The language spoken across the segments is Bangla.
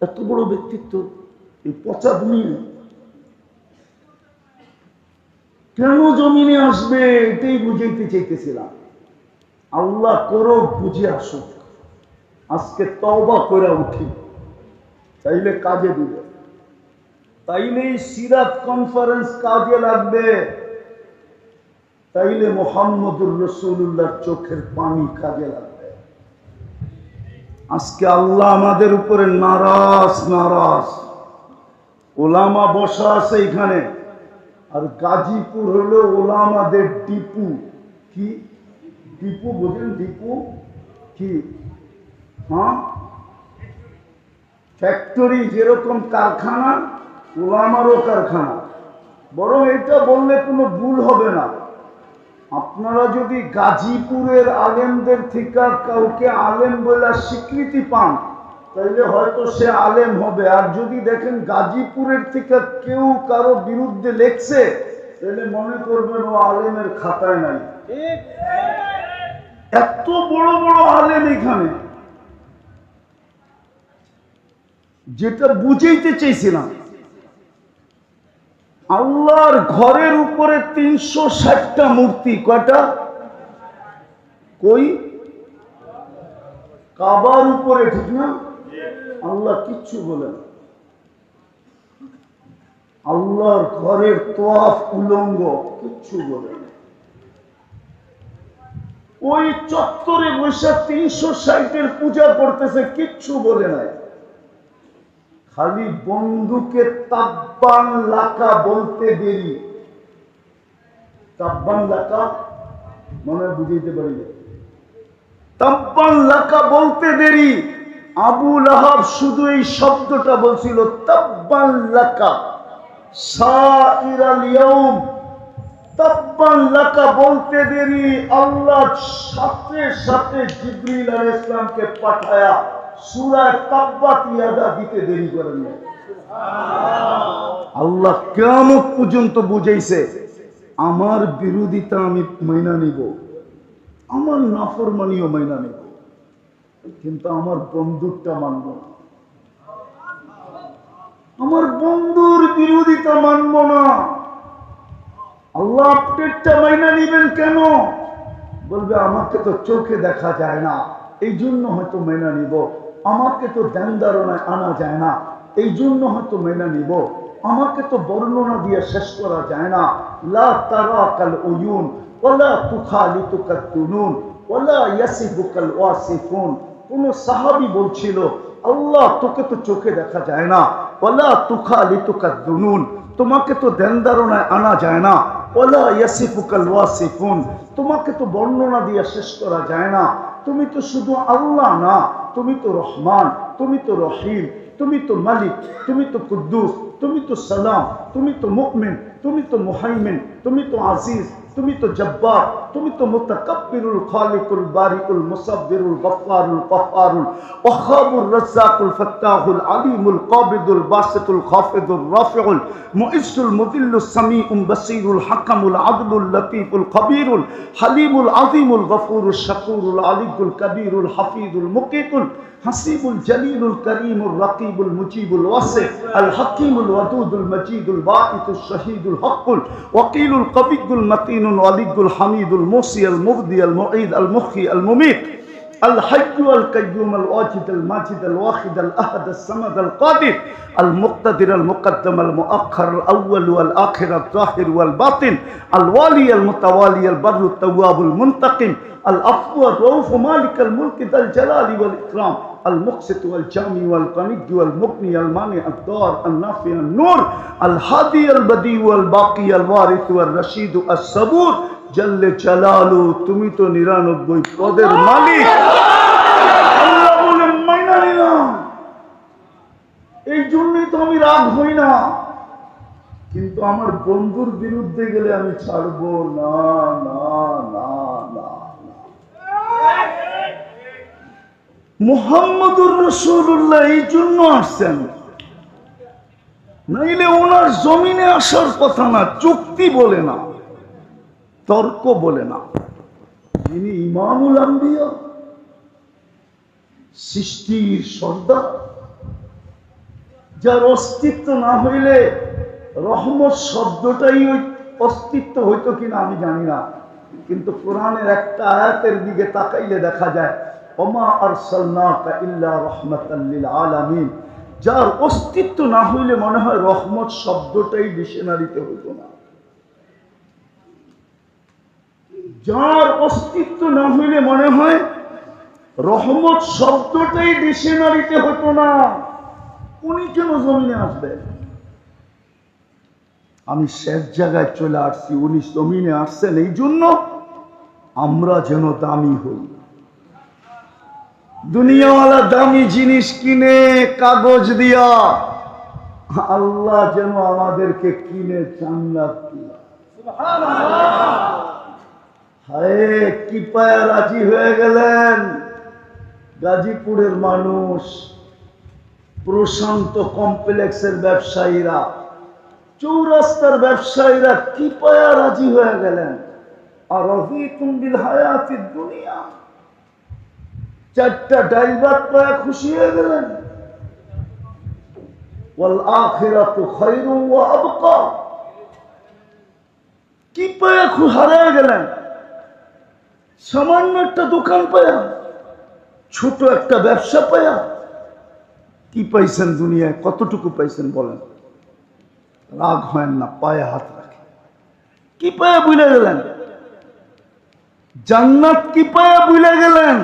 এত বড় ব্যক্তিত্ব এই পচা দুনিয়া কেন জমিনে আসবে, এটাই বুঝাইতে চাইতেছিলাম। আল্লাহ করো বুঝে আসুক। আজকে তওবা করে উঠি, তাইলে কাজে দিবে, তাইলে সিরাত কনফারেন্স কাজে লাগবে, তাইলে মুহাম্মদুর রাসূলুল্লাহর চোখের পানি কাজে লাগবে। আজকে আল্লাহ আমাদের উপরে নারাজ নারাজ। ওলামা বসা আছে এখানে, আর গাজীপুর হলো ওলামাদের ডিপু। কি ডিপু বুঝলেন? ডিপু কি? হ্যাঁ, ফ্যাক্টরি, যেরকম কারখানা, ওলামারও কারখানা। বরং এটা বললে কোনো ভুল হবে না। আপনারা যদি গাজীপুরের আলেমদের থেকে কাউকে আলেম বলে স্বীকৃতি পান, তাইলে হয়তো সে আলেম হবে। আর যদি দেখেন গাজীপুরের থেকে কেউ কারো বিরুদ্ধে লেখছে, তাহলে মনে করবেন ও আলেমের খাতায় নাই। এত বড় বড় আলেম এখানে। যেটা বুঝাইতে চেয়েছিলাম, আল্লাহর ঘরের উপরে 360টা মূর্তি। কয়টা? কই? কাবার উপরে, ঠিক না? আল্লাহ কিচ্ছু বলেন। আল্লাহর ঘরের তোয়াফ উলঙ্গ, কিচ্ছু বলেন। ওই চত্বরে বসে 360-এর পূজা করতেছে, কিচ্ছু বলে নাই। খালি বন্ধুকে তাব্বান লাকা বলতে দেরি। তাব্বান লাকা মনে বুঝাইতে পারি। তাব্বান লাকা বলতে দেরি। আবু লাহাব শুধু এই শব্দটা বলছিল, তাব্বান লাকা সাইরাল ইয়াউম। তাব্বান লাকা বলতে দেরি, আল্লাহ সাথে সাথে জিবরিল আলাইহিস সালামকে পাঠায়া সূরা তাব্বাত ইয়াদা দিতে দেরি করেন না। আল্লাহ কিয়ামত পর্যন্ত বুঝাইছে, আমার বিরোধিতা আমি মাইনা নিব, আমার নাফরমানিও মাইনা নিব, কিন্তু আমার বন্ধুরটা মানব না। আমার বন্ধুর বিরোধিতা মানব না। আল্লাহ আপনারটা মাইনা নিবেন কেন? বলবে আমাকে তো চোখে দেখা যায় না, এই জন্য হয়তো মেনে নিব। আমাকে তো ধ্যান ধারণায় আনা যায় না, এই জন্য হয়তো মেনে নিব। আমাকে তো বর্ণনা দিয়ে শেষ করা যায় না। লা তারাকাল উয়ুন ওয়ালা তুখালিতুকাত দুনুন ওয়ালা ইয়াসিবুকাল ওয়াসিফুন। কোন সাহাবী বলছিল, আল্লাহ তোকে তো চোখে দেখা যায় না, ওয়ালা তুখালিতুকাত দুনুন, তোমাকে তো ধ্যান ধারণায় আনা যায় না, ওয়ালা ইয়াসিফুকাল ওয়াসিফুন, তোমাকে তো বর্ণনা দিয়ে শেষ করা যায় না। তুমি তো শুধু আল্লাহ না, তুমি তো রহমান, তুমি তো রহিম, তুমি তো মালিক, তুমি তো কুদ্দুস, তুমি তো সালাম, তুমি তো মুমিন, তুমি তো মুহাইমিন, তুমি তো আজিজ, তুমি তো জব্বার, তুমি তো মুতাকাব্বিরুল খালিকুল বারিকুল মুসাব্বিরুল গফফারুল কহ্হারুল ওয়াহ্হাবুর রাজ্জাকুল ফাত্তাহুল আলিমুল কাবিদুল বাসিতুল খাফিদুর রাফিউল মুইজ্জুল মুদিল্লুস সামিউল বাসীরুল হাকামুল আদলুল লতীফুল খবীরুল হালিমুল আযীমুল গফুরুশ শাকুরুল আলিয়ুল কবীরুল হাফিজুল মুকিতুল হাসিবুল জলিলুল করিমুর রকিবুল মুজিবুল ওয়াসি আল হাকিমুল ওয়াদুদুল মজিদুল বাঈতুশ শহীদুল হকুল ওয়াকিলুল কবিয়ুল মতিনুল ওয়ালিয়ুল হামিদুল মুসি আল মুগদি আল মুঈদ আল মুখি আল মুমিত الحي القيوم الواجد الماجد الواحد الأحد الصمد القادر المقتدر المقدم المؤخر الأول والآخر الظاهر والباطن الوالي المتوالي البر التواب المنتقم العفو الرؤوف مالك الملك ذا الجلال والإكرام المقسط والجامع والغني والمغني المانع الضار النافع النور الهادي البديع والباقي الوارث والرشيد الصبور জল্লে জালালু, তুমি তো 99 পদের মালিক। আল্লাহ বলেন মাইনা নিলাম, এই জন্যই তো আমি রাগ হই না। কিন্তু আমার বন্ধুর বিরুদ্ধে গেলে আমি ছাড়বো না, না, না, না, না। মুহাম্মদুর রাসূলুল্লাহ এই জন্য আসছেন, নাইলে ওনার জমিনে আসার কথা না। চুক্তি বলে না, তর্ক বলে না। যিনি ইমামুল আম্বিয়া, সৃষ্টির সর্দার, যার অস্তিত্ব না হইলে রহমত শব্দটাই অস্তিত্ব হইতো কিনা আমি জানি না, কিন্তু কোরআনের একটা আয়াতের দিকে তাকাইলে দেখা যায় ওমা আরসালনাকা ইল্লা রাহমাতাল লিল আলামিন। যার অস্তিত্ব না হইলে মনে হয় রহমত শব্দটাই ডিকশনারিতে হইতো না। যার অস্তিত্ব না হইলে মনে হয় রহমত শব্দটাই ডিকশনারিতে হতো না। উনি কেন জমিনে আসবে? আমি শেষ জায়গায় চলে আসছি, উনি জমিনে আসছেন এই জন্য আমরা যেন দামি হই। দুনিয়াওয়ালা দামি জিনিস কিনে কাগজ দিয়া, আল্লাহ যেন আমাদেরকে কিনে জান্নাত দিয়া। হায় কি পায়া রাজি হয়ে গেলেন গাজীপুরের মানুষ, প্রশান্ত কমপ্লেক্সের ব্যবসায়ীরা, চৌরাস্তার ব্যবসায়ীরা কি পায়া রাজি হয়ে গেলেন। আর রাযীতুম বিল হায়াতিদ দুনিয়া, চারটা ডাইভার পায়া খুশি হয়ে গেলেন। ওয়াল আখিরাতু খায়রুন ওয়া আবকা, কি পায়া হারিয়ে গেলেন। সামান্য একটা দোকান পায়া, ছোট একটা ব্যবসা পায়া কি পাইছেন দুনিয়ায়? কতটুকু পাইছেন বলেন? রাগ হয় না, পায়ে হাত রাখে। কি পায়া ভুলে গেলেন? জান্নাত কি পায়া ভুলে গেলেন?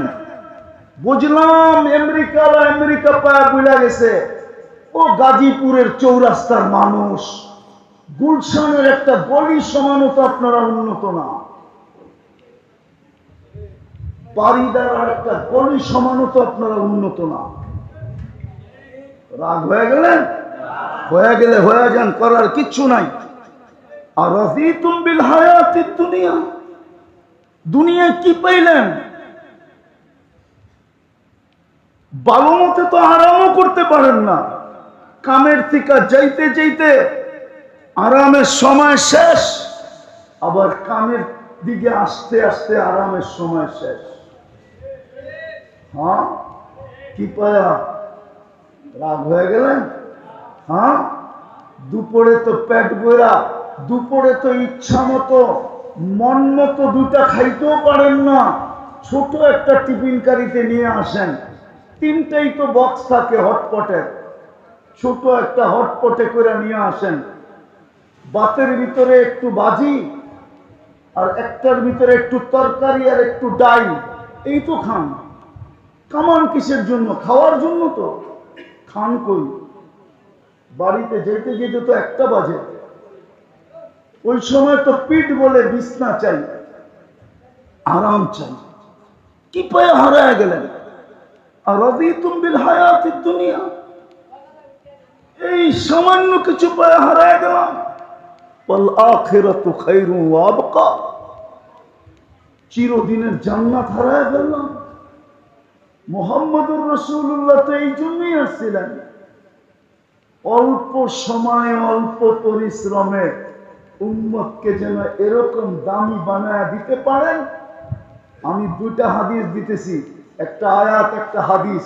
বুঝলাম আমেরিকা পায়া ভুলে গেছে। ও গাজীপুরের চৌরাস্তার মানুষ, গুলশানের একটা গলি সমানও তো আপনারা উন্নত না, বাড়িদার একটা গলি সমানও তো আপনারা উন্নত না। রাগ হয়ে গেলেন? হয়ে গেলে হয়ে যান, করার কিচ্ছু নাই। আর রাযীতুম বিল হায়াতিদ দুনিয়া, দুনিয়ায় কি পাইলেন? ভালো মতে তো আরামও করতে পারেন না, কামের থেকে যাইতে যাইতে আরামের সময় শেষ, আবার কামের দিকে আসতে আসতে আরামের সময় শেষ। হ্যাঁ, কি পায়া রাগ হয়ে গেলেন? হ্যাঁ, দুপুরে তো পেট ভরা, দুপুরে তো ইচ্ছা মতো মন মতো দুটা খাইতেও পারেন না, ছোট একটা টিফিন কারিতে নিয়ে আসেন। তিনটাই তো বক্স থাকে হটপটের, ছোট একটা হটপটে করে নিয়ে আসেন। ভাতের ভিতরে একটু ভাজি, আর একটার ভিতরে একটু তরকারি আর একটু ডাল, এই তো খান। কামান কিসের জন্য? খাওয়ার জন্য তো। খান কই? বাড়িতে যেতে যেতে তো 1টা বাজে, ওই সময় তো পিঠ বলে বিছনা চাই, আরাম চাই। কি পায়ে হারায় গেলেন? আর রাযীতুম বিল হায়াতিদ দুনিয়া, এই সামান্য কিছু পায়ে হারায় গেলাম। ওয়াল আখিরাতু খায়রুন ওয়া আবকা, চিরদিনের জান্নাত হারায় ফেললাম। মুহাম্মদুর রাসূলুল্লাহ তো এই জন্যই আসছিলেন, অল্প সময় অল্প পরিশ্রমে উম্মতকে যেন এরকম দামি বানায় দিতে পারেন। আমি 2টা হাদিস দিতেছি, একটা আয়াত একটা হাদিস।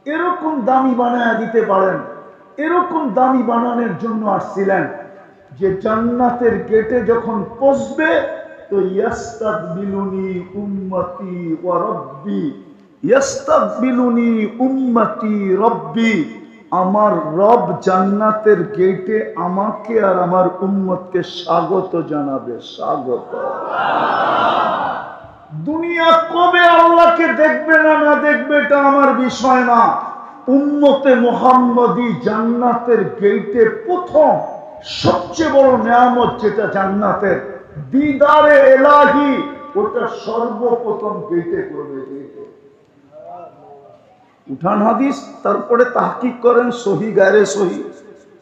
এরকম দামি বানায় দিতে পারেন, এরকম দামি বানানোর জন্য আসছিলেন যে জান্নাতের গেটে যখন পৌঁছবে তো ইয়াস্তাকবিলুনি উম্মতি ওয়া রাব্বি, ইয়াস্তাকবিলুনি উম্মতি রাব্বি, আমার রব জান্নাতের গেটে আমাকে আর আমার উম্মতকে স্বাগত জানাবে। স্বাগত। দুনিয়া কবে আল্লাহকে দেখবে না না দেখবে এটা আমার বিষয় না। উম্মতে মুহাম্মদী জান্নাতের গেটে প্রথম সবচেয়ে বড় নিয়ামত যেটা জান্নাতের, দিদারে এলাহি, ওটা সর্বপ্রথম গেটে করবে। উঠান হাদিস, তারপরে তাহকিক করেন সহি গায়রে সহি,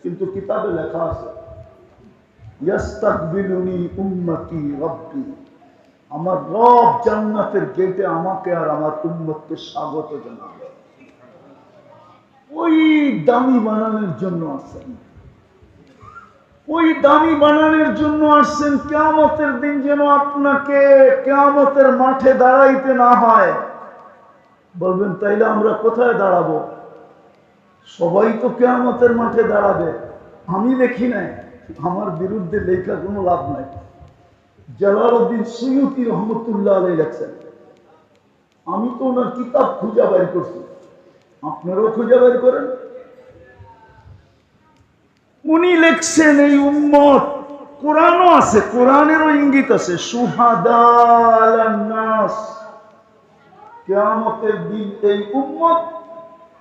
কিন্তু কিতাবে লেখা আছে ইয়াস্তাকবিলুনি উম্মতি রাব্বি, আমার রব জান্নাতের গেটে আমাকে আর আমার উম্মতকে স্বাগত জানাবে। ওই দামি বানানোর জন্য আসেন, ওই দামি বানানোর জন্য আসছেন কিয়ামতের দিন যেন আপনাকে কিয়ামতের মাঠে দাঁড়াইতে না হয়। বলবেন তাইলে আমরা কোথায় দাঁড়াবো? সবাই তো কিয়ামতের মাঠে দাঁড়াবে। আমি দেখি নাই, আমার বিরুদ্ধে লেখা কোনো লাভ নাই। জালালউদ্দিন সুয়ুতী রহমতুল্লাহ আলাইহি লেখছেন, আমি তো ওনার কিতাব খুঁজে বের করছি, আপনারাও খুঁজে বের করেন। উনি লিখছেন এই উম্মত, কোরআনও আছে, কোরআনেরও ইঙ্গিত আছে, শুহাদা আলান নাস, কিয়ামতের দিন এই উম্মত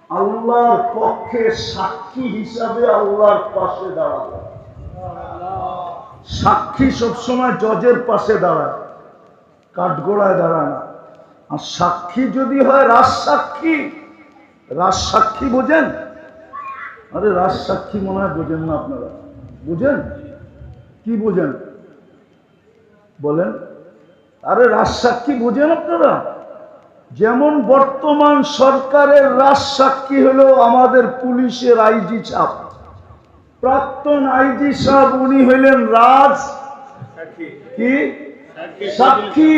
আল্লাহর পক্ষে সাক্ষী হিসাবে আল্লাহর পাশে দাঁড়াবে। সাক্ষী সবসময় জজের পাশে দাঁড়ায়, কাঠগোড়ায় দাঁড়ায় না। আর সাক্ষী যদি হয় রাজসাক্ষী, রাজসাক্ষী বোঝেন? আরে রাজসাক্ষী মনে হয় বোঝেন না আপনারা, বুঝেন? কি বোঝেন বলেন? আরে রাজসাক্ষী বোঝেন আপনারা? যেমন বর্তমান সরকারের রাজসাক্ষী হলো আমাদের পুলিশের আইজি সাহেব, প্রাক্তন আইজি সাহেব, উনি হইলেন রাজ কি সাক্ষী।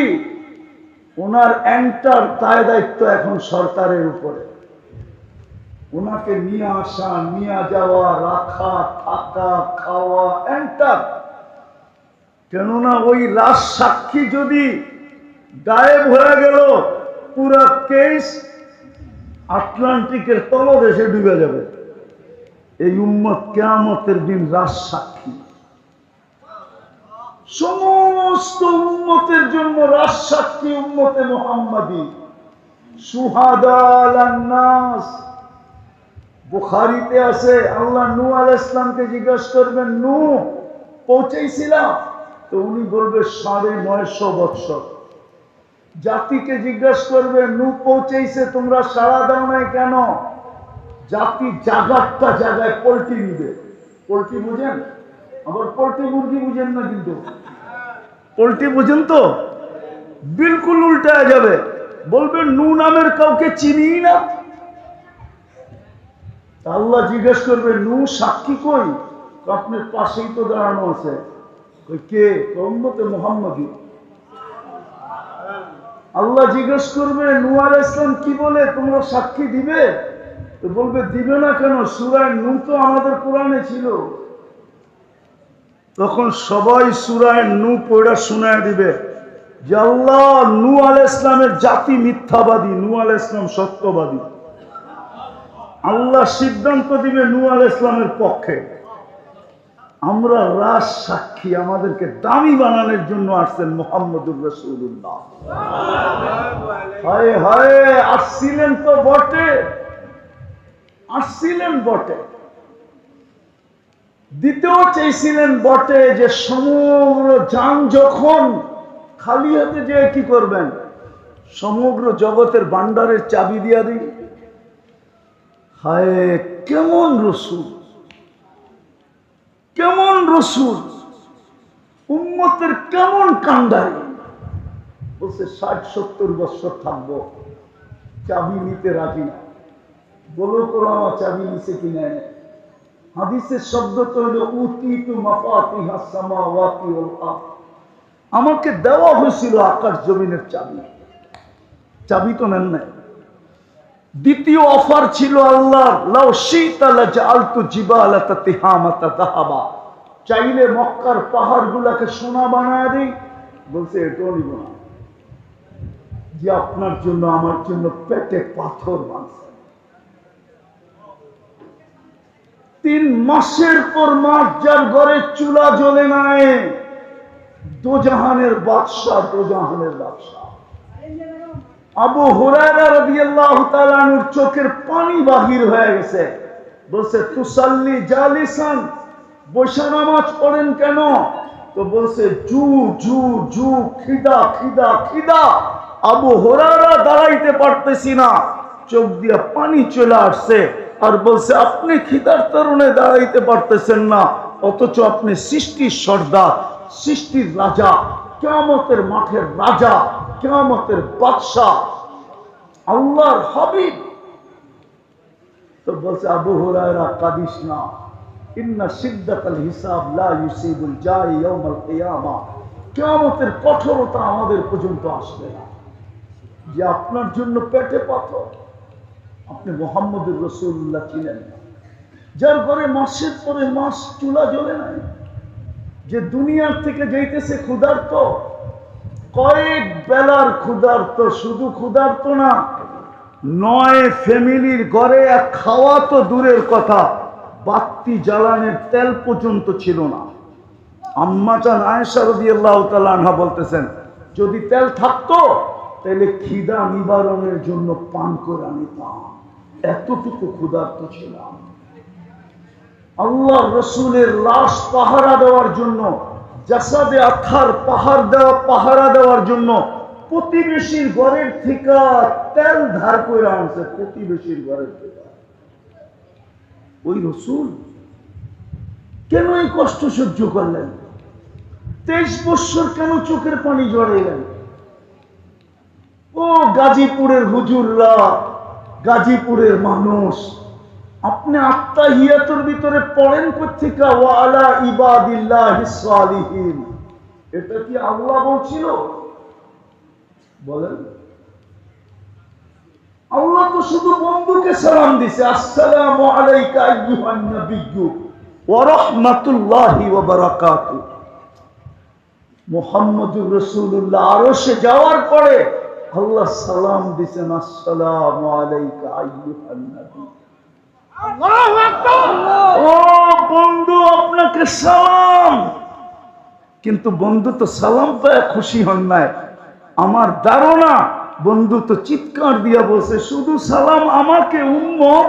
ওনার এন্টার দায় দায়িত্ব এখন সরকারের উপরে, ওনাকে নিয়ে আসা, নিয়ে যাওয়া, রাখা, থাকা, খাওয়া, এন্টার। কেননা ওই রাজ সাক্ষী যদি গায়েব হয়ে গেল, পুরা কেস আটলান্টিকের তলদেশে ডুবে যাবে। এই উম্মত কিয়ামতের দিন রাজ সাক্ষী, সমস্ত উম্মতের জন্য রাজ সাক্ষী উম্মতে মুহাম্মাদী, শুহাদা আলান নাস। বুখারীতে আছে, আল্লাহ নূহ আলাইহিস সালামকে জিজ্ঞাসা করবেন, নূহ পৌঁছেছিলাম? তো উনি বলবে ৯৫০ বৎসর। জাতিকে জিজ্ঞাসা করবে, নূহ পৌঁছেছে, তোমরা সাড়া দাও নাই কেন? জাতি জাগারটা জায়গায় পোল্ট্রি নিবে। পোল্ট্রি বুঝেন? আবার পোল্ট্রি মুরগি বুঝেন না, কিন্তু পোল্ট্রি বুঝেন তো? বিলকুল উল্টায় যাবে, বলবে নূহ নামের কাউকে চিনি না। আল্লাহ জিজ্ঞেস করবে, নূহ সাক্ষী কই? আপনার পাশেই তো দাঁড়ানো আছে। কে? উম্মতে মুহাম্মাদী। আল্লাহ জিজ্ঞেস করবে, নূহ আলাইহিস সালাম কি বলে, তোমরা সাক্ষী দিবে? তো বলবে, দিবে না কেন? সূরা নূহ তো আমাদের কোরআনে ছিল। তখন সবাই সূরা নূহ পড়া শোনায় দিবে যে আল্লাহ, নূহ আলাইহিস সালামের জাতি মিথ্যাবাদী, নূহ আলাইহিস সালাম সত্যবাদী। আল্লাহ সিদ্ধান্ত দিবে নূহ আলাইহিস সালামের পক্ষে। আমরা রাজ সাক্ষী, আমাদেরকে দামি বানানোর জন্য আসছেন মুহাম্মদুর রাসূলুল্লাহ। হায় হায়, আসছিলেন তো বটে, আসছিলেন বটে, দিতেও চাইছিলেন বটে যে সমগ্র জান যখন খালি হাতে যে কি করবেন, সমগ্র জগতের ভান্ডারের চাবি দিয়া দিই। হায়, কেমন রসূল, কেমন রসূল, উম্মতের কেমন কান্ডারি। বলছে ৬০-৭০ বছর থাকবো, চাবি নিতে রাজি না। বলো কোন আমার চাবি নিছে কিনা? হাদিসের শব্দ তো হলো উতিতু মাফাতিহাস সামাওয়াতি ওয়াল আরদ, আমাকে দেওয়া হয়েছিল আকাশ জমিনের চাবি। চাবি তো নেন নাই। দ্বিতীয় অফার ছিল আল্লাহর, লাউ শিতা লাজআলতু জিবালাতা তিহামাতা যাহাবা, চাইলে মক্কার পাহাড়গুলোকে সোনা বানায় দেই। বলছে এটাও নিব না, যে আপনার জন্য আমার জন্য পেটে পাথর বাঁধছে। ৩ মাসের পর মাস যার ঘরে চুলা জ্বলে নাই, দোজাহানের বাদশা, দোজাহানের বাদশা। আবু হুরায়রা রাদিয়াল্লাহু তাআলা আনহুর চোখের পানি বাহির হয়ে গেছে। বলছে তুসাল্লি জালিসান, বসে নামাজ পড়েন কেন? তো বলছে জু জু জু, খিদা খিদা খিদা। আবু হুরায়রা দাঁড়াইতে পারতেছি না, চোখ দিয়ে পানি চলে আসছে। আর বলছে আপনি খিদার কারণে দাঁড়াইতে পারতেছেন না, অথচ আপনি সৃষ্টির সর্দার, সৃষ্টির রাজা, কিয়ামতের মাঠের রাজা, কিয়ামতের বাদশা, আল্লাহর হাবিব। তো বলছে আবু হুরায়রা কাদিস না, ইন্না শিদ্দাতাল হিসাব লা ইউসিবুল জাই ইয়াউমাল কিয়ামা, কিয়ামতের কঠোরতা আমাদের পর্যন্ত আসবে না। যে আপনার জন্য পেটে পাথর, আপনি মুহাম্মদুর রাসূলুল্লাহ ছিলেন, যার ঘরে মাসের পরে মাস চুলা জ্বলে নাই, যে দুনিয়ার থেকে যাইতেছে ক্ষুধার্ত, কয়েক বেলার ক্ষুধার্ত, শুধু ক্ষুধার্ত না, 9 ফ্যামিলির ঘরে এক খাওয়া তো দূরের কথা, বাতি জ্বালানোর তেল পর্যন্ত ছিল না। আম্মা জান আয়েশা রাদিয়াল্লাহু তাআলা আনহা বলতেছেন, যদি তেল থাকতো তাহলে খিদা নিবারণের জন্য পান করে নিতাম, এতটুকু ক্ষুধার্ত ছিলাম। আল্লাহ রসুলের লাশ পাহারা দেওয়ার জন্য, জাসাদে আথার পাহারা দেওয়ার জন্য প্রতিবেশীর ঘরের থেকে তেল ধার করে আনছে, প্রতিবেশীর ঘরের থেকে। ওই রসুল কেন এই কষ্ট সহ্য করলেন? 23 বছর কেন চোখের পানি জড়াইলেন? ও গাজীপুরের হুজুররা, গাজীপুরের মানুষ, আপনি আত্তাহিয়াতুর ভিতরে পড়েন কোথেকে ওয়া আলা ইবাদিল্লাহিস সালিহিন, এটা কি আল্লাহ বলছিল? বলেন। আল্লাহ তো শুধু বন্ধুকে সালাম দিছে, আসসালামু আলাইকা আইয়ুহান নাবিয়্যু ওয়া রাহমাতুল্লাহি ওয়া বারাকাতুহু। মুহাম্মদুর রাসূলুল্লাহ আরশে যাওয়ার পরে আল্লাহ সালাম দিছেন, আসসালামু আলাইকা আইয়ুহান নাবী। আল্লাহু আকবার। ও বন্ধু, আপনাকে সালাম। কিন্তু বন্ধু তো সালাম পায় খুশি হন নাই। আমার ধারণা বন্ধু তো চিৎকার দিয়া বলছে, শুধু সালাম আমাকে উম্মত।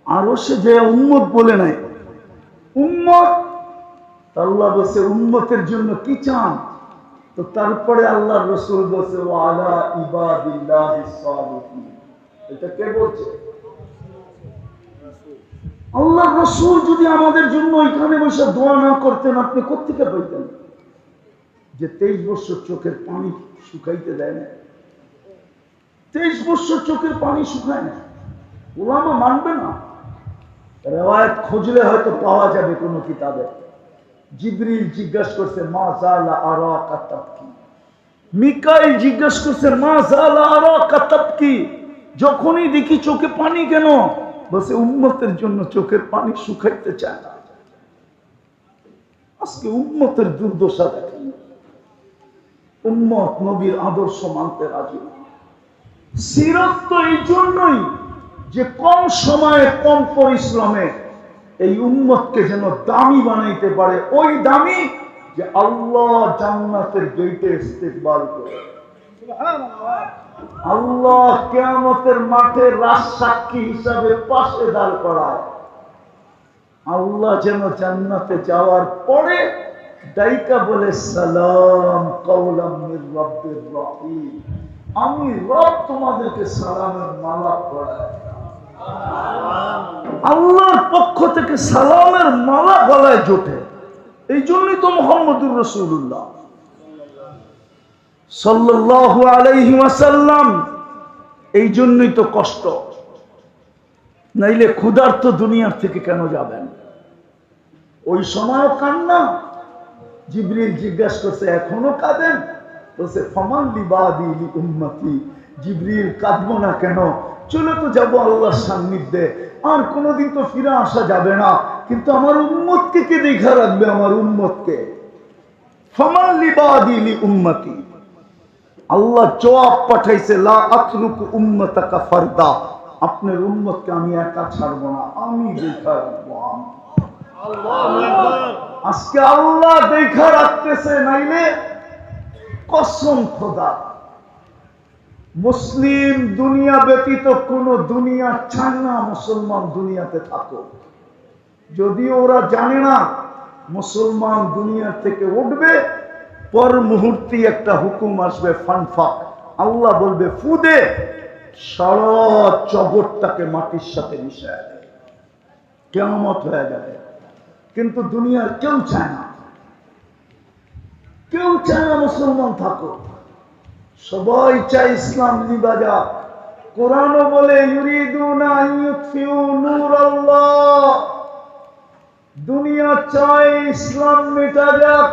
আরো সে যে উম্মত বলে নাই, উম্মত। আল্লাহ বলছে উম্মতের জন্য কি চান? তো তারপরে আল্লাহ রসুল বলছে ওয়া আলা ইবাদিল্লাহিস সালিহিন। এটা কে বলছে? আল্লাহ রসুল যদি আমাদের জন্য এখানে বসে দোয়া না করতেন, আপনি কোত্থেকে পাইতেন? যে 23 বছর চোখের পানি শুকাইতে দেয় না, 23 বছর চোখের পানি শুকায় না, ওলামা মানবে না। রেওয়ায়েত খুঁজলে হয়তো পাওয়া যাবে কোনো কিতাবে। জিবরিল জিজ্ঞাসা করছে মা জালা আরাকা তাবকি, মিকাইল জিজ্ঞাসা করছে মা জালা আরাকা তাবকি, যখনই দেখি চোখে পানি কেন? বলছে উম্মতের জন্য চোখের পানি শুকাইতে চায় না। আজকে উম্মতের দুর্দশা দেখেন, উম্মত নবীর আদর্শ মানতে রাজি না। সিরাত তো এই জন্যই যে কম সময়ে কম পরিশ্রমে এই উম্মতকে যেন দামি বানাইতে পারে, ওই দামি যে আল্লাহ জান্নাতের গেটে ইস্তেকবাল করে, আল্লাহ কিয়ামতের মাঠে রাজসাক্ষী হিসাবে পাশে দাঁড় করায়। আল্লাহ যেন জান্নাতে যাওয়ার পরে ডাইকা বলে সালাম কাওলাম মির রাব্বির রহিম, আমি রব তোমাদেরকে সালামের মালা পরাই। আল্লাহর পক্ষ থেকে সালামের মালা গলায় জোটে। এই জন্যই তো মুহাম্মদুর রাসূলুল্লাহ সাল্লাল্লাহু আলাইহি ওয়াসাল্লাম, এই জন্যই তো কষ্ট। নাইলে ক্ষুধার্ত দুনিয়ার থেকে কেন যাবেন? ওই সময় কান্না। জিবরিল জিজ্ঞাসা করছে এখনো কাঁদেন? বলছে ফামান লিবাদি লি উম্মতি। জিবরিল কাঁদবো না কেন? চলে তো যাবো আল্লাহর সান্নিধ্যে, আর কোনোদিন তো ফিরে আসা যাবে না, কিন্তু আমার উম্মতকে কে দেখা রাখবে? আমার উম্মতকে ফামান লিবাদি লি উম্মতি। আল্লাহ জবাব পাঠাইছে লা আতরুকু উম্মতাকা ফারদা, আপনার উম্মতকে আমি একা ছাড়বো না, আমি দেখা রাখবো। আজকে আল্লাহ দেখা রাখতেছে, নাইলে কসম খোদা মুসলিম দুনিয়া ব্যতীত কোন দুনিয়া চায় না মুসলমান দুনিয়াতে থাকুক। যদিও ওরা জানে না মুসলমান দুনিয়া থেকে উঠবে, পর মুহূর্তে একটা হুকুম আসবে ফানফাক, আল্লাহ বলবে ফুদে, সারা জগৎটাকে মাটির সাথে মিশায় দেয়, কিয়ামত হয়ে যাবে। কিন্তু দুনিয়ার কেউ চায় না, কেউ চায় না মুসলমান থাকুক। সবাই চায় ইসলাম নিভা যাক। কোরআনও বলে ইউরিদুনা আন ইউতফিউ নূরাল্লাহ, দুনিয়া চায় ইসলাম মিটা যাক।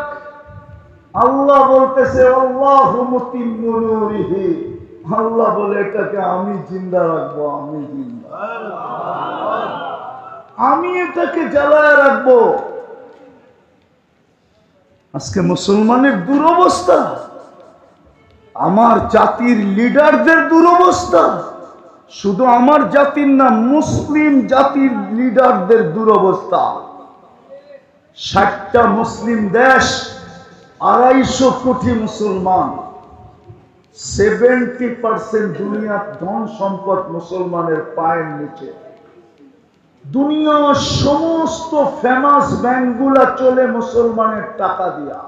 আল্লাহ বলতেছে আল্লাহু মুতিম্মু নূরিহি, আল্লাহ বলে এটাকে আমি জিন্দা রাখবো, আমি এটাকে জ্বালায় রাখবো। আজকে মুসলমানের দুরবস্থা, আমার জাতির লিডারদের দুরবস্থা, শুধু আমার জাতির না, মুসলিম জাতির লিডারদের দুরবস্থা। 60টা মুসলিম দেশ, 250 কোটি মুসলমান, 70% দুনিয়ার ধন সম্পদ মুসলমানের পায়ের নিচে। দুনিয়ার সমস্ত ফেমাস ব্যাংকগুলা চলে মুসলমানের টাকা দিয়া,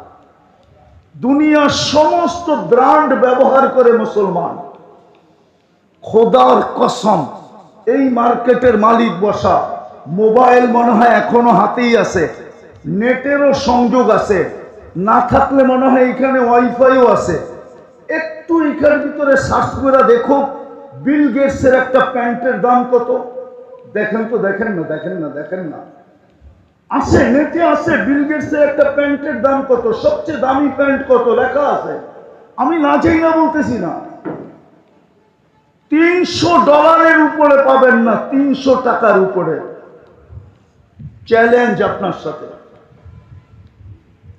দুনিয়ার সমস্ত ব্র্যান্ড ব্যবহার করে মুসলমান। খোদার কসম, এই মার্কেটের মালিক বসা, মোবাইল মনে হয় এখনো হাতেই আছে, নেটেরও সংযোগ আছে, না থাকলে মনে হয় এখানে ওয়াইফাইও আছে। একটু এখানের ভিতরে সার্চ করে দেখো বিল গেটসের একটা প্যান্টের দাম কত। দেখেন তো, দেখেন না, আছে, নেটে আছে, বিল গেটসের একটা প্যান্টের দাম কত, সবচেয়ে দামি প্যান্ট কত লেখা আছে। আমি না চাই না বলতেছি না, $300 উপরে পাবেন না, 300 টাকার উপরে। চ্যালেঞ্জ আপনার সাথে।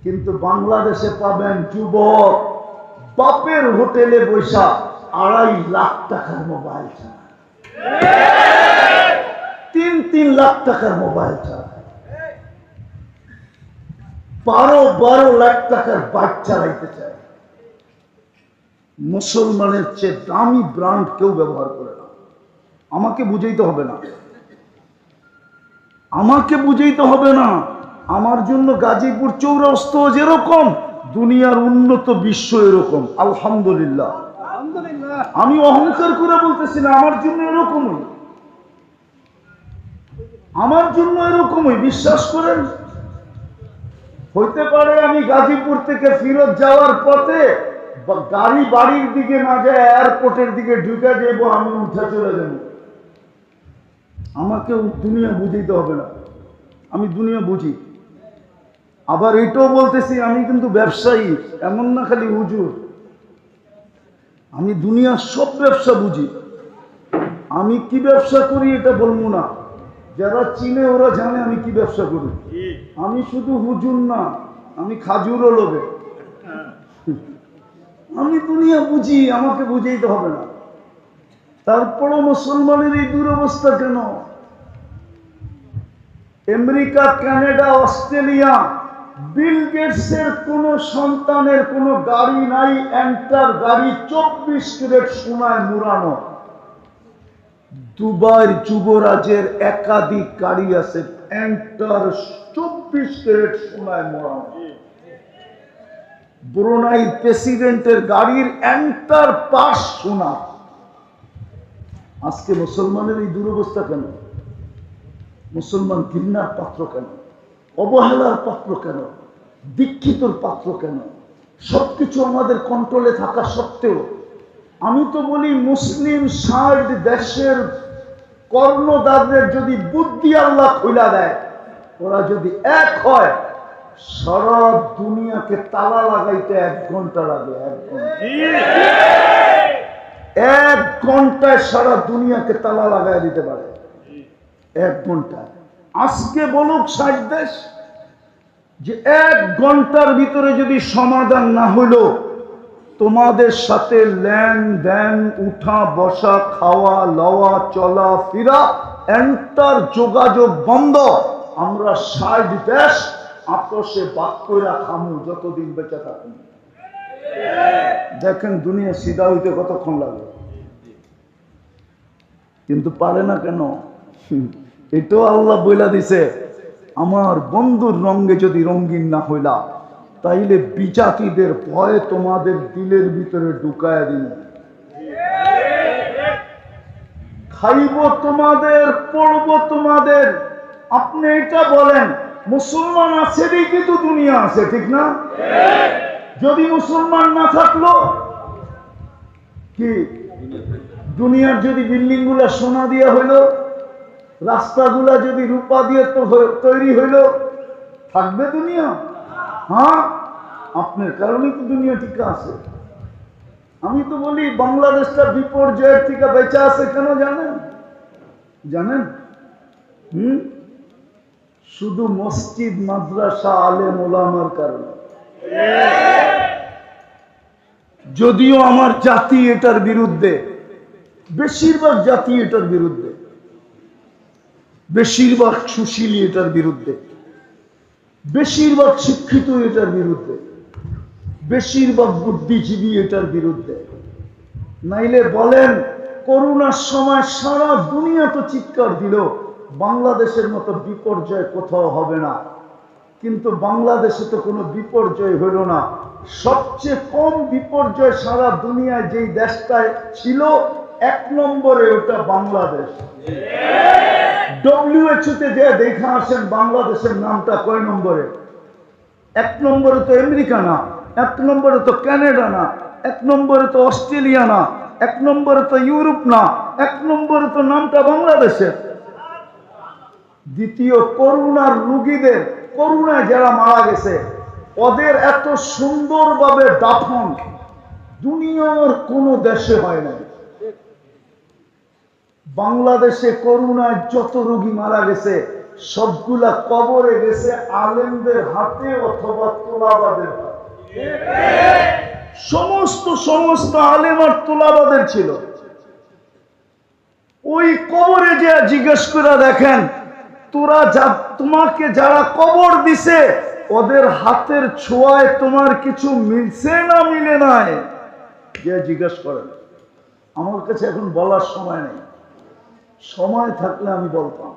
কিন্তু বাংলাদেশে পাবেন যুবক বাপের হোটেলে বৈশা 2.5 লাখ টাকার মোবাইল চালায়, 3 লাখ টাকার মোবাইল চালায়, 12 লাখ টাকার বাইক চালাইতে চায়। মুসলমানের চেয়ে দামি ব্র্যান্ড কেউ ব্যবহার করে না। আমাকে বুঝাইতে হবে না, আমার জন্য গাজীপুর চৌরাস্তা যেরকম, দুনিয়ার উন্নত বিশ্ব এরকম। আলহামদুলিল্লাহ, আমি অহংকার করে বলতেছি না, আমার জন্য এরকমই, বিশ্বাস করেন। হইতে পারে আমি গাজীপুর থেকে ফিরত যাওয়ার পথে গাড়ি বাড়ির দিকে না যায়, এয়ারপোর্টের দিকে ঢুকে যাবো, আমি উঠে চলে যাব। আমাকে দুনিয়া বুঝাইতে হবে না, আমি দুনিয়া বুঝি। আবার এটাও বলতেছি, আমি কিন্তু ব্যবসায়ী, এমন না খালি হুজুর। আমি দুনিয়ার সব ব্যবসা বুঝি। আমি কি ব্যবসা করি এটা বলবো না, যারা চিনে ওরা জানে আমি কি ব্যবসা করি। আমি শুধু হুজুর না, আমি খাজুরও লোভে। আমি দুনিয়া বুঝি, আমাকে বুঝাইতে হবে না। তারপরও মুসলমানের এই দুরবস্থা কেন? আমেরিকা, কানাডা, অস্ট্রেলিয়া, বিল গেটসের কোন সন্তানের কোন গাড়ি নাই, এন্টার গাড়ি 24 ক্যারেট সোনায় মুড়ানো। দুবাইয়ের যুবরাজের একাধিক গাড়ি আছে, এন্টার 24 ক্যারেট সোনায় মুড়ানো। ব্রুনাইয়ের প্রেসিডেন্টের গাড়ির এন্টার পাশ সোনা। আজকে মুসলমানের এই দুরবস্থা কেন? মুসলমান ঘৃণার পাত্র কেন? অবহেলার পাত্র কেন? দীক্ষিতর পাত্র কেন? সবকিছু আমাদের কন্ট্রোলে থাকা সত্ত্বেও আমি তো বলি, মুসলিম 60 দেশের কর্ণদারদের যদি বুদ্ধি আল্লাহ খুলে দেয়, ওরা যদি এক হয়, সারা দুনিয়াকে তালা লাগাইতে 1 ঘন্টা লাগে। 1 ঘন্টায় সারা দুনিয়াকে তালা লাগাই দিতে পারে, 1 ঘন্টায়। আজকে বলুক 60 দেশ যে 1 ঘন্টার ভিতরে যদি সমাধান না হইল, তোমাদের সাথে লেনদেন, উঠা বসা, খাওয়া লওয়া, চলা ফিরা, এন্টার যোগাযোগ বন্ধ। আমরা 60 দেশ আপোষে বাদ কইরা খামু যতদিন বেঁচে থাকুন। দেখেন দুনিয়া সিধা হইতে কতক্ষণ লাগে, কিন্তু পারে না কেন? এটাও আল্লাহ বইলা দিছে, আমার বন্ধুর রঙে যদি রঙিন না হইলা, তাইলে বিজাতিদের ভয়ে তোমাদের দিলের ভিতরে ঢুকায় দিন। খাইব তোমাদের, পড়ব তোমাদের। আপনি এটা বলেন, মুসলমান আছে দেখি তো দুনিয়া আছে, ঠিক না? যদি মুসলমান না থাকলো কি, দুনিয়ার যদি বিল্ডিং গুলা সোনা দিয়ে হইলো, রাস্তাগুলা যদি রূপা দিয়ে তৈরি হইল, থাকবে দুনিয়া? হ্যাঁ, আপনার কারণে তো দুনিয়া ঠিক আছে। আমি তো বলি বাংলাদেশটা বিপর্যয়ের থেকে বেঁচে আছে কেন জানেন? জানেন? শুধু মসজিদ, মাদ্রাসা, আলেম ওলামার কারণে। যদিও আমার জাতি এটার বিরুদ্ধে, বেশিরভাগ জাতি এটার বিরুদ্ধে, বেশিরভাগ সুশীলী এটার বিরুদ্ধে, বেশিরভাগ শিক্ষিত এটার বিরুদ্ধে, বেশিরভাগ বুদ্ধিজীবী এটার বিরুদ্ধে। নাইলে বলেন, করোনার সময় সারা দুনিয়া তো চিৎকার দিল বাংলাদেশের মতো বিপর্যয় কোথাও হবে না, কিন্তু বাংলাদেশে তো কোনো বিপর্যয় হইল না। সবচেয়ে কম বিপর্যয় সারা দুনিয়ায় যেই দেশটায় ছিল, 1 নম্বরে ওটা বাংলাদেশ। WHO-তে যে দেখা আসেন বাংলাদেশের নামটা কয় নম্বরে? 1 নম্বরে তো আমেরিকা না, 1 নম্বরে তো কানাডা না, 1 নম্বরে তো অস্ট্রেলিয়া না, 1 নম্বরে তো ইউরোপ না, 1 নম্বরে তো নামটা বাংলাদেশের। দ্বিতীয়, করোনার রোগীদের, করোনায় যারা মারা গেছে ওদের এত সুন্দরভাবে দাফন দুনিয়ার কোন দেশে হয় না। বাংলাদেশে করোনায় যত রোগী মারা গেছে সবগুলা কবরে গেছে আলেমদের হাতে অথবা তোলাবাদের হাতে। সমস্ত আলেম আর তোলাবাদের ছিল। ওই কবরে যে জিজ্ঞেস করে দেখেন, তোমাকে যারা কবর দিছে ওদের হাতের ছোঁয়ায় তোমার কিছু মিলছে না মিলে নাই, যে জিজ্ঞেস করেন। আমার কাছে এখন বলার সময় নেই, সময় থাকলে আমি বলতাম।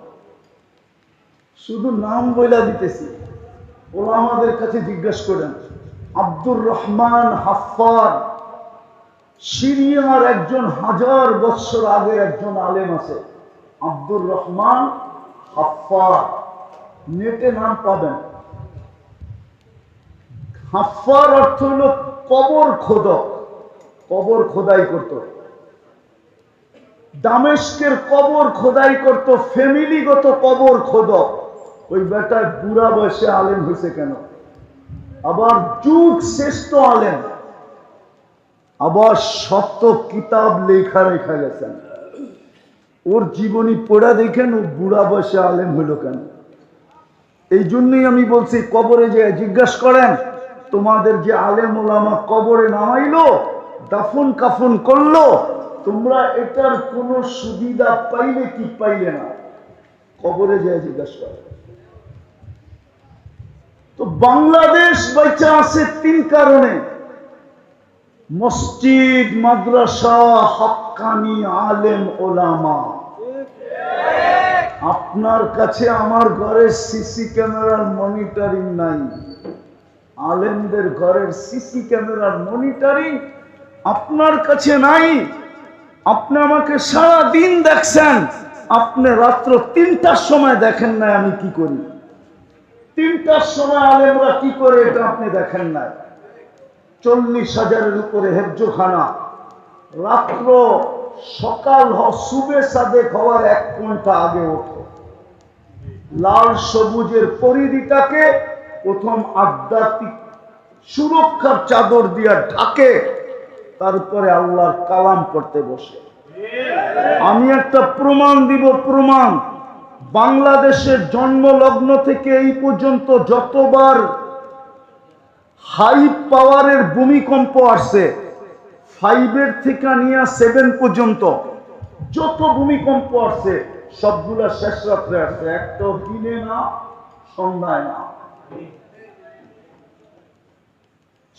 শুধু নাম বইলা দিতেছি, ওরা আমাদের কাছে জিজ্ঞেস করেন। আব্দুর রহমান হাফফার, সিরিয়ার একজন 1000 বছর আগে একজন আলেম আছে, আব্দুর রহমান হাফফার, নেটে নাম পাবেন। হাফফার অর্থ হল কবর খোদক, কবর খোদাই করত। দামেস্কের কবর খোদাই করত, ফ্যামিলিগত কবর খোদক। ওই বেটায় বুড়া বয়সে আলেম হয়েছে কেন? আবার যুগ শ্রেষ্ঠ আলেম, আবার শত কিতাব লেখা গেছেন। ওর জীবনী পড়া দেখেন ও বুড়া বয়সে আলেম হইল কেন? এই জন্যই আমি বলছি, কবরে যে জিজ্ঞাসা করেন, তোমাদের যে আলেম ওলামা কবরে নামাইলো, দাফন কাফন করলো, তোমরা এটার কোন সুবিধা পাইলে কি পাইলে না? কবরে যে জিজ্ঞাসা করেন। তো বাংলাদেশ বেঁচে আছে 3 কারণে: মসজিদ, মাদ্রাসা, হক্কানি আলেম ওলামা। আপনার কাছে আমার ঘরের সিসি ক্যামেরার মনিটরিং নাই, আলেমদের ঘরের সিসি ক্যামেরার মনিটরিং আপনার কাছে নাই। আপনি আমাকে সারা দিন দেখছেন, আপনি রাত্র 3টার সময় দেখেন নাই আমি কি করি। 3টার সময় আলেমরা কি করে এটা আপনি দেখেন নাই। 40,000-এর উপরে হেফজোখানা, রাত্র সকাল সুবে সাদেক হওয়ার 1 ঘন্টা আগে ওঠে, লাল সবুজের পরিধিটাকে প্রথম আধ্যাত্মিক সুরক্ষার চাদর দিয়া ঢাকে, তারপরে আল্লাহর কালাম পড়তে বসে। আমি একটা প্রমাণ দিব, প্রমাণ। বাংলাদেশের জন্মলগ্ন থেকে এই পর্যন্ত যতবার হাই পাওয়ারের ভূমিকম্প আসছে, 5 থেকে নিয়ে 7 পর্যন্ত যত ভূমিকম্প আসছে সবগুলা শেষ রাত্রে আসছে, একটা দিনে না, সন্ধ্যায় না,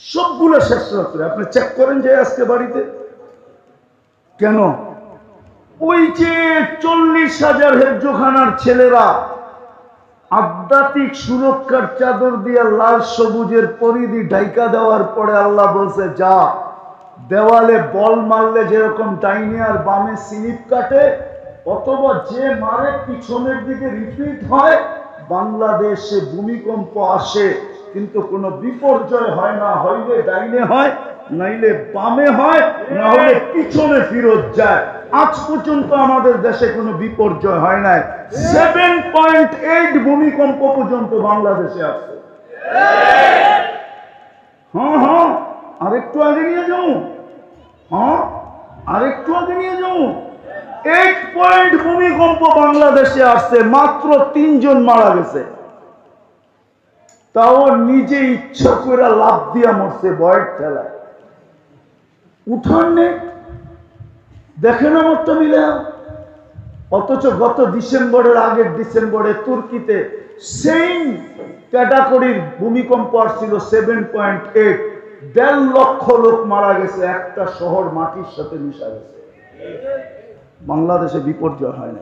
সবগুলো শেষ রাত্রে। আপনি চেক করেন যে আজকে বাড়িতে কেন? ওই যে 40,000 হেফজোখানার ছেলেরা আধ্যাত্মিক সুরক্ষার চাদর দিয়ে লাল সবুজের পরিধি ঢাইকা দেওয়ার পরে আল্লাহ বলছে, যা দেওয়ালে বল মারলে যেরকম ডাইনে আর বামে স্লিপ কাটে, অথবা যে মারে পিছনের দিকে রিপিট হয়। বাংলাদেশে ভূমিকম্প আসে কিন্তু কোনো বিপর্যয় হয় না, হইলে ডাইনে হয়, নাইলে বামে হয়, না হলে পিছনে ফিরত যায়। আজ পর্যন্ত আমাদের দেশে কোনো বিপর্যয় হয় নাই। 7.8 ভূমিকম্প পর্যন্ত বাংলাদেশে আছে। হ্যাঁ, আরেকটু আগে নিয়ে যাও, হ্যাঁ, আরেকটু আগে নিয়ে যাও। 8 পয়েন্ট ভূমিকম্প বাংলাদেশে আসছে, মাত্র 3 জন মারা গেছে, তাও নিজে ইচ্ছা করে লাভ দিয়া মরছে বয়ের ঠেলায়। উঠান নেই, দেখেন আমারটা মিলে। অথচ গত ডিসেম্বরের আগের ডিসেম্বরে তুর্কিতে সেম ক্যাটাগরির ভূমিকম্প আসছিল 7.8, 1.5 লক্ষ লোক মারা গেছে, একটা শহর মাটির সাথে মিশা গেছে। বাংলাদেশে বিপর্যয় হয় না।